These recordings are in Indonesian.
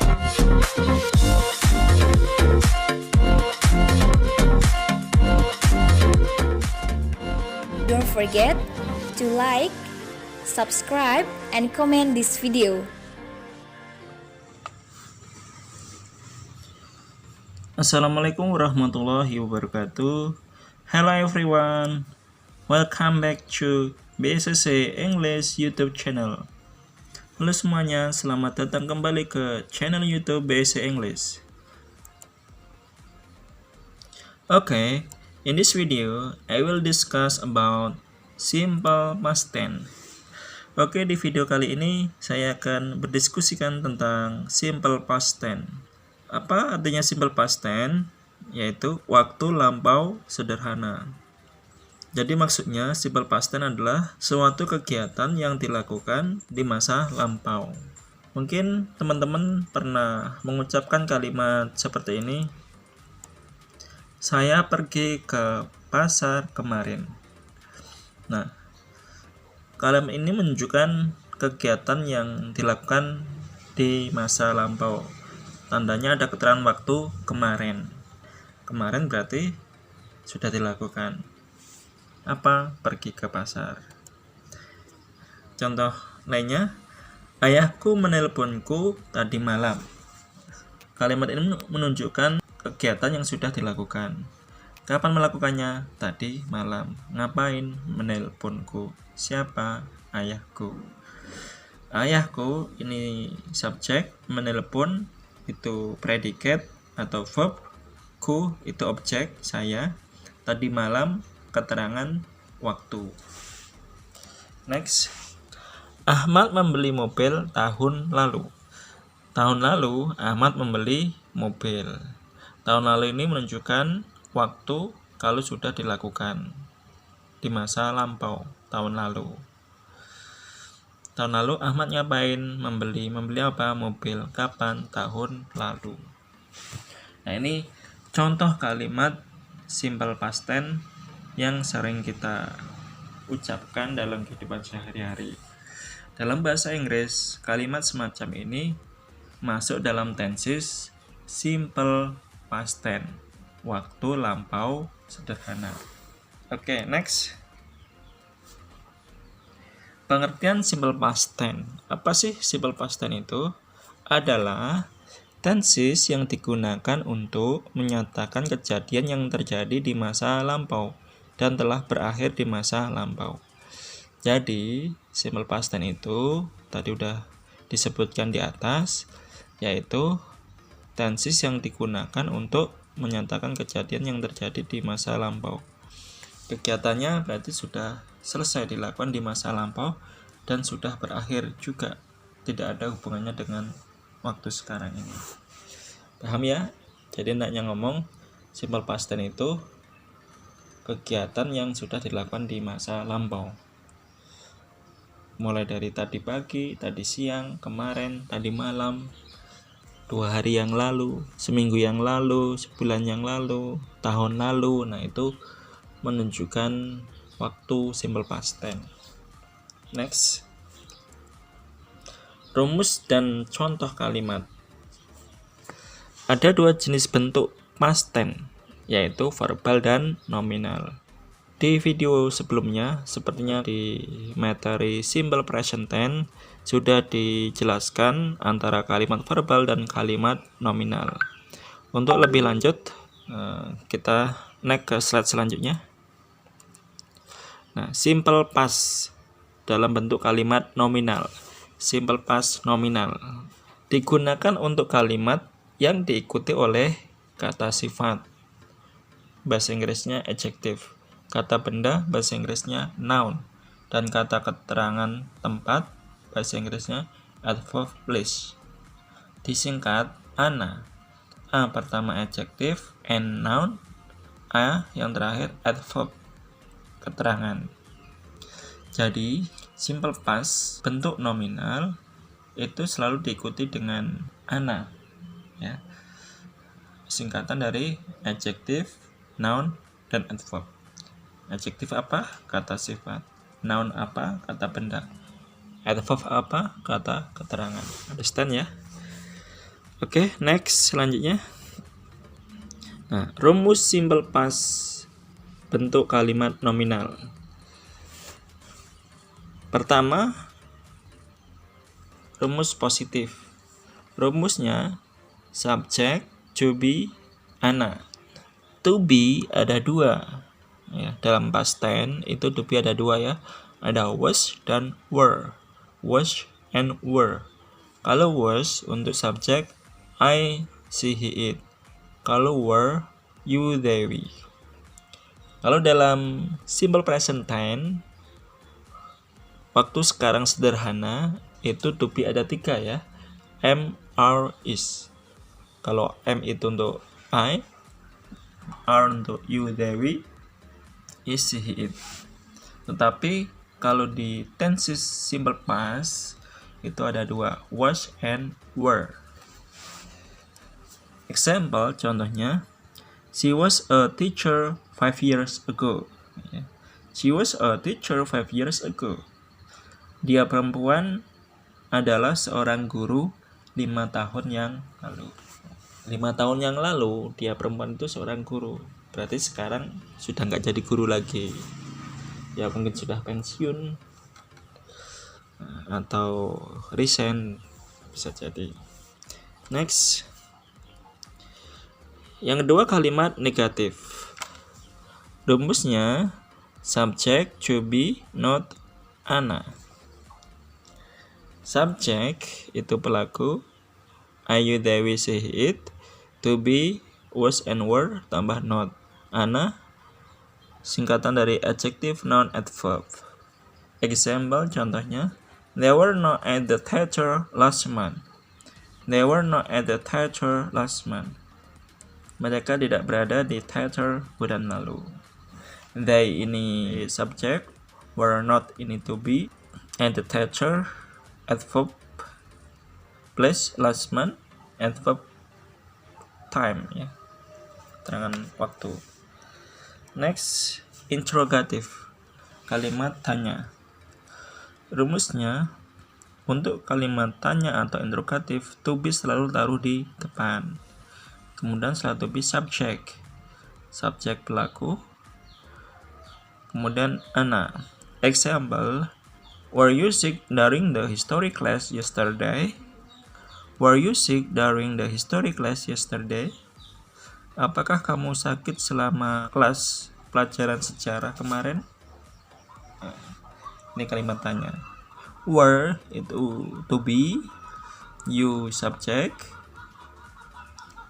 Don't forget to like, subscribe, and comment this video. Assalamualaikum warahmatullahi wabarakatuh. Hello everyone, welcome back to BSC English YouTube channel. Halo semuanya, selamat datang kembali ke channel YouTube BSC English. Okay, in this video, I will discuss about simple past tense. Oke, di video kali ini saya akan berdiskusikan tentang simple past tense. Apa artinya simple past tense? Yaitu waktu lampau sederhana. Jadi maksudnya simple past tense adalah suatu kegiatan yang dilakukan di masa lampau. Mungkin teman-teman pernah mengucapkan kalimat seperti ini. Saya pergi ke pasar kemarin. Nah, kalimat ini menunjukkan kegiatan yang dilakukan di masa lampau. Tandanya ada keterangan waktu kemarin. Kemarin berarti sudah dilakukan. Apa? Pergi ke pasar. Contoh lainnya, ayahku menelponku tadi malam. Kalimat ini menunjukkan kegiatan yang sudah dilakukan. Kapan melakukannya? Tadi malam. Ngapain? Menelponku. Siapa? Ayahku. Ayahku ini subjek, menelpon itu predikat atau verb, ku itu objek, saya. Tadi malam keterangan waktu. Next. Ahmad membeli mobil tahun lalu. Tahun lalu Ahmad membeli mobil. Tahun lalu ini menunjukkan waktu kalau sudah dilakukan di masa lampau, tahun lalu. Tahun lalu Ahmad ngapain? Membeli apa? Mobil. Kapan? Tahun lalu. Nah, ini contoh kalimat simple past tense yang sering kita ucapkan dalam kehidupan sehari-hari. Dalam bahasa Inggris, kalimat semacam ini masuk dalam tenses simple past tense, waktu lampau sederhana. Oke, next. Pengertian simple past tense. Apa sih simple past tense itu? Adalah tenses yang digunakan untuk menyatakan kejadian yang terjadi di masa lampau dan telah berakhir di masa lampau. Jadi, simple past tense itu tadi udah disebutkan di atas, yaitu tenses yang digunakan untuk menyatakan kejadian yang terjadi di masa lampau. Kegiatannya berarti sudah selesai dilakukan di masa lampau dan sudah berakhir juga, tidak ada hubungannya dengan waktu sekarang ini. Paham ya? Jadi hendaknya ngomong simple past tense itu kegiatan yang sudah dilakukan di masa lampau. Mulai dari tadi pagi, tadi siang, kemarin, tadi malam, 2 hari yang lalu, seminggu yang lalu, sebulan yang lalu, tahun lalu. Nah, itu menunjukkan waktu simple past tense. Next. Rumus dan contoh kalimat. Ada 2 jenis bentuk past tense, yaitu verbal dan nominal. Di video sebelumnya, sepertinya di materi simple present tense, sudah dijelaskan antara kalimat verbal dan kalimat nominal. Untuk lebih lanjut, kita naik ke slide selanjutnya. Nah, simple past dalam bentuk kalimat nominal. Simple past nominal digunakan untuk kalimat yang diikuti oleh kata sifat. Bahasa Inggrisnya adjective. Kata benda, bahasa Inggrisnya noun. Dan kata keterangan tempat, bahasa Inggrisnya adverb place. Disingkat ANA. A pertama adjective, N noun, A yang terakhir adverb, keterangan. Jadi simple past bentuk nominal itu selalu diikuti dengan ANA, ya. Singkatan dari adjective, noun, dan adverb. Adjektif apa? Kata sifat. Noun apa? Kata benda. Adverb apa? Kata keterangan. Understand ya? Oke, next selanjutnya. Nah, rumus simple past bentuk kalimat nominal. Pertama, rumus positif. Rumusnya subject, to be, ana. To be ada dua. Ya, dalam past tense itu to be ada dua ya. Ada was dan were. Was and were. Kalau was untuk subjek I, she, he, it. Kalau were, you, they, we. Kalau dalam simple present tense, waktu sekarang sederhana itu to be ada tiga ya. Am, are, is. Kalau am itu untuk I, are untuk you, they, we, is, she, he, it. Tetapi kalau di tenses simple past itu ada dua, was and were. Example, contohnya, she was a teacher 5 years ago. She was a teacher 5 years ago. Dia perempuan adalah seorang guru 5 tahun yang lalu. 5 tahun yang lalu dia perempuan itu seorang guru. Berarti sekarang sudah nggak jadi guru lagi. Ya mungkin sudah pensiun atau resign, bisa jadi. Next. Yang kedua, kalimat negatif. Rumusnya subject, to be, not, ana. Subject itu pelaku, I, you, they, we, she, it. To be, was and were tambah not. Ana singkatan dari adjective, noun, adverb. Example, contohnya, they were not at the theater last month. They were not at the theater last month. Mereka tidak berada di theater bulan lalu. They ini subject, were not ini to be, at the theater, adverb, place, last month, adverb, time ya, keterangan waktu. Next, interrogative, kalimat tanya. Rumusnya untuk kalimat tanya atau interrogatif, to be selalu taruh di depan. Kemudian setelah to be subject, subjek pelaku, kemudian ana. Example, were you sick during the history class yesterday? Were you sick during the history class yesterday? Apakah kamu sakit selama kelas pelajaran sejarah kemarin? Ini kalimat tanya. Were itu to be, you subject,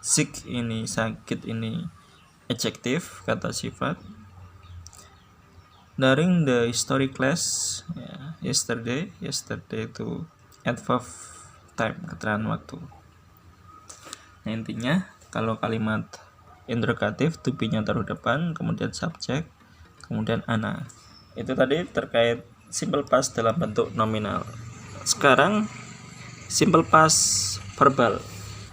sick ini sakit ini adjective, kata sifat. During the history class ya, yesterday itu adverb time, keterangan waktu. Nah, intinya kalau kalimat interrogatif to be-nya taruh depan, kemudian subjek, kemudian ana. Itu tadi terkait simple past dalam bentuk nominal. Sekarang simple past verbal.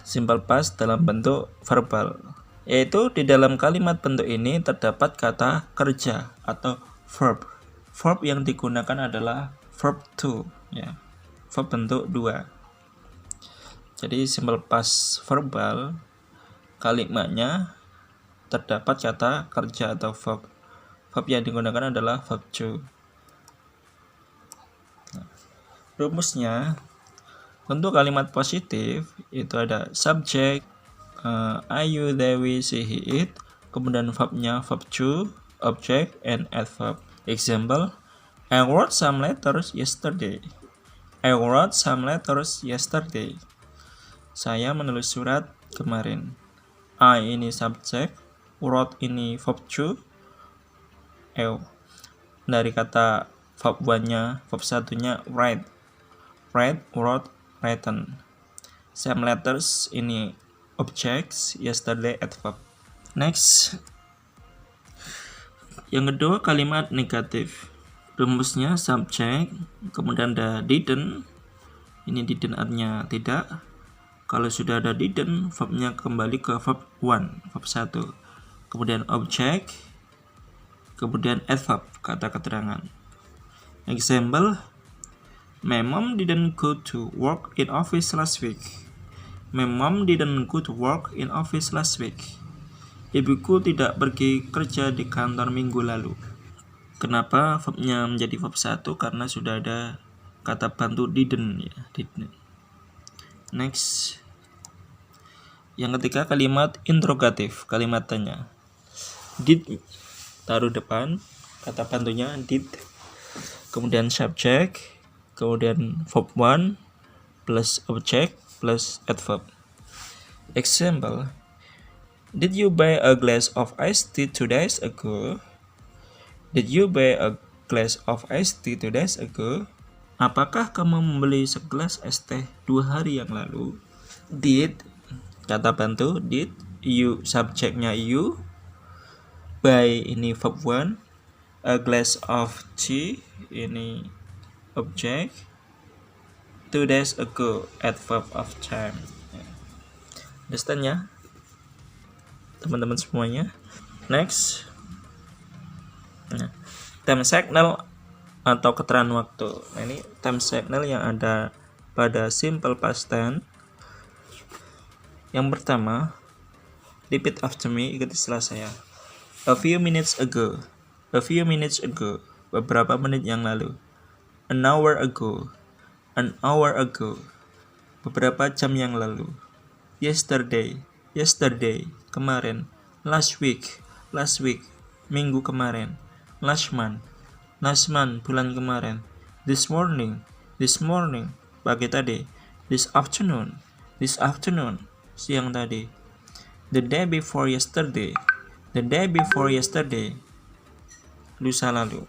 Simple past dalam bentuk verbal, yaitu di dalam kalimat bentuk ini terdapat kata kerja atau verb. Verb yang digunakan adalah verb to ya. Verb bentuk 2. Jadi simple past verbal kalimatnya terdapat kata kerja atau verb. Verb yang digunakan adalah verb to. Nah, rumusnya untuk kalimat positif itu ada subject, I, you, they, we, she, he, it. Kemudian verbnya verb to, object, and adverb. Example, I wrote some letters yesterday. I wrote some letters yesterday. Saya menulis surat kemarin. I ini subject, wrote ini verb to. Dari kata verb 1-nya, verb 1-nya write. Write, wrote, written. Some letters ini objects, yesterday adverb. Next, yang kedua kalimat negatif. Rumusnya subject, kemudian ada didn't. Ini didn't artinya tidak. Kalau sudah ada didn't, verbnya kembali ke verb 1, verb 1. Kemudian object, kemudian adverb, kata keterangan. Example, my mom didn't go to work in office last week. My mom didn't go to work in office last week. Ibuku tidak pergi kerja di kantor minggu lalu. Kenapa verbnya menjadi verb 1? Karena sudah ada kata bantu didn't ya, didn't. Next. Yang ketiga kalimat interrogatif, kalimat tanya. Did taruh depan, kata bantunya did. Kemudian subject, kemudian verb 1 plus object plus adverb. Example. Did you buy a glass of iced tea 2 days ago? Did you buy a glass of iced tea 2 days ago? Apakah kamu membeli segelas es teh 2 hari yang lalu? Did, kata bantu, did. You, subjeknya you. Buy, ini verb 1. A glass of tea, ini object. 2 days ago, adverb of time. Understand ya? Teman-teman semuanya. Next. Time signal atau keterangan waktu. Nah, ini time signal yang ada pada simple past tense. Yang pertama, repeat after me, ikuti setelah saya. A few minutes ago. A few minutes ago. Beberapa menit yang lalu. An hour ago. An hour ago. Beberapa jam yang lalu. Yesterday. Yesterday. Kemarin. Last week. Last week. Minggu kemarin. Last month. Last month. Bulan kemarin. This morning. This morning. Pagi tadi. This afternoon. This afternoon. Siang tadi. The day before yesterday. The day before yesterday. Lusa lalu.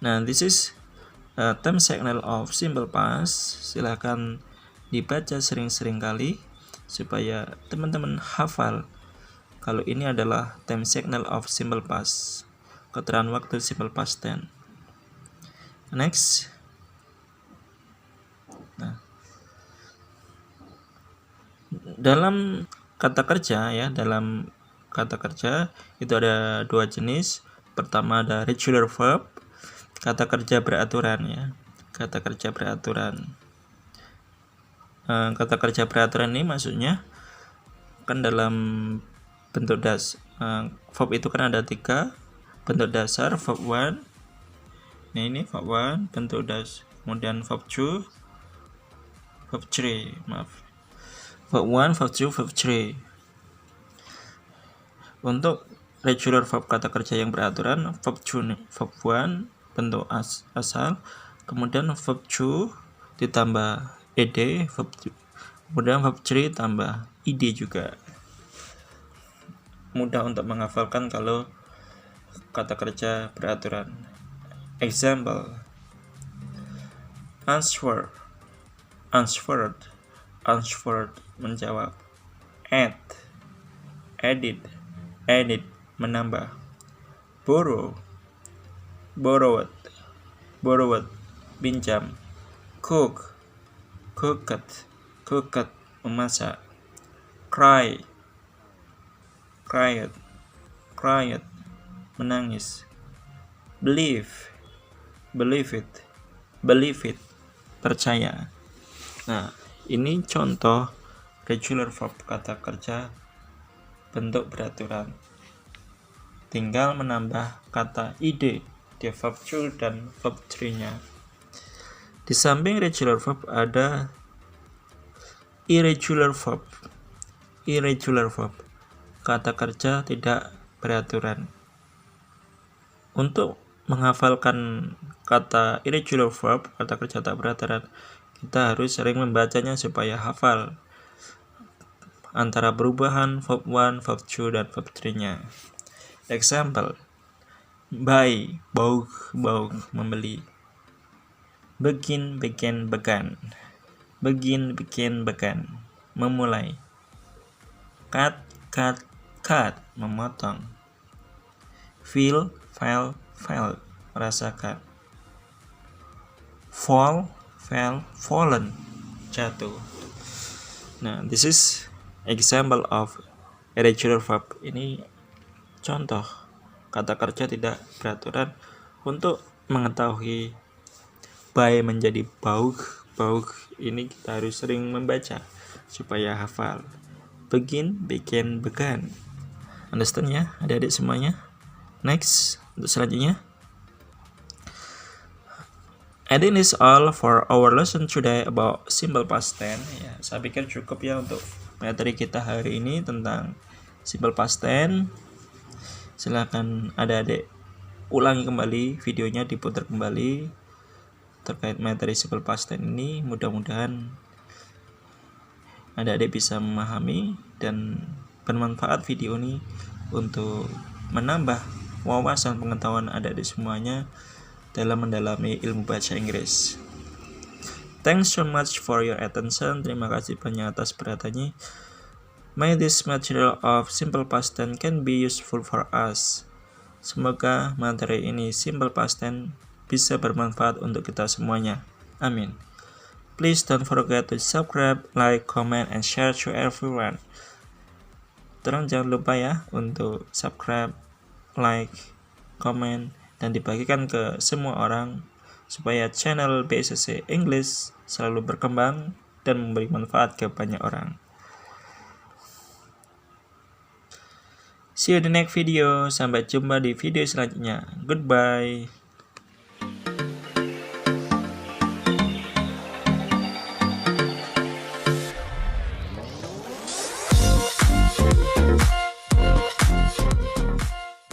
Nah, this is time signal of simple past. Silahkan dibaca sering-sering kali supaya teman-teman hafal kalau ini adalah time signal of simple past, keterangan waktu simple past tense. Next. Nah, dalam kata kerja ya, dalam kata kerja itu ada 2 jenis. Pertama ada regular verb, kata kerja beraturan ya, kata kerja beraturan. Kata kerja beraturan ini maksudnya kan dalam bentuk verb itu kan ada 3 bentuk dasar. Verb 1, nah ini verb 1 bentuk dasar, kemudian verb 2, verb 3, maaf, verb 1, verb 2, verb 3. Untuk regular verb kata kerja yang beraturan, verb 2, verb 1 bentuk asal, kemudian verb 2 ditambah ed, kemudian verb 3 tambah id juga. Mudah untuk menghafalkan kalau kata kerja beraturan. Example. Answer. Answered. Answered, menjawab. Add. Edit. Edit, menambah. Borrow. Borrowed. Borrowed, pinjam. Cook. Cooked. Cooked, memasak. Cry. Cried. Cried, menangis. Believe. Believe it. Believe it, percaya. Nah, ini contoh regular verb kata kerja bentuk beraturan. Tinggal menambah kata id di verb 2 dan verb 3-nya. Di samping regular verb ada irregular verb. Irregular verb, kata kerja tidak beraturan. Untuk menghafalkan kata irregular verb, kata kerja tak beraturan, kita harus sering membacanya supaya hafal antara perubahan verb 1, verb 2, dan verb 3-nya. Example. Buy, bought, membeli. Begin, began, began. Begin, begin, began, memulai. Cut, cut, memotong. Feel, felt, merasakan. Fall, fallen, jatuh. Nah, this is example of irregular verb. Ini contoh kata kerja tidak beraturan. Untuk mengetahui buy menjadi bought, Bauch ini kita harus sering membaca supaya hafal. Begin, begin, began. Understand ya adik-adik semuanya? Next, untuk selanjutnya. I think this all for our lesson today about simple past tense. Ya, saya pikir cukup ya untuk materi kita hari ini tentang simple past tense. Silakan adik-adik ulangi kembali videonya, diputar kembali terkait materi simple past tense ini. Mudah-mudahan adik-adik bisa memahami dan bermanfaat video ini untuk menambah wawasan pengetahuan adik-adik semuanya dalam mendalami ilmu bahasa Inggris. Thanks so much for your attention. Terima kasih banyak atas perhatiannya. May this material of simple past tense can be useful for us. Semoga materi ini simple past tense bisa bermanfaat untuk kita semuanya. Amin. Please don't forget to subscribe, like, comment, and share to everyone. Tolong jangan lupa ya untuk subscribe, like, comment, dan dibagikan ke semua orang supaya channel BSC English selalu berkembang dan memberi manfaat ke banyak orang. See you in the next video. Sampai jumpa di video selanjutnya. Goodbye.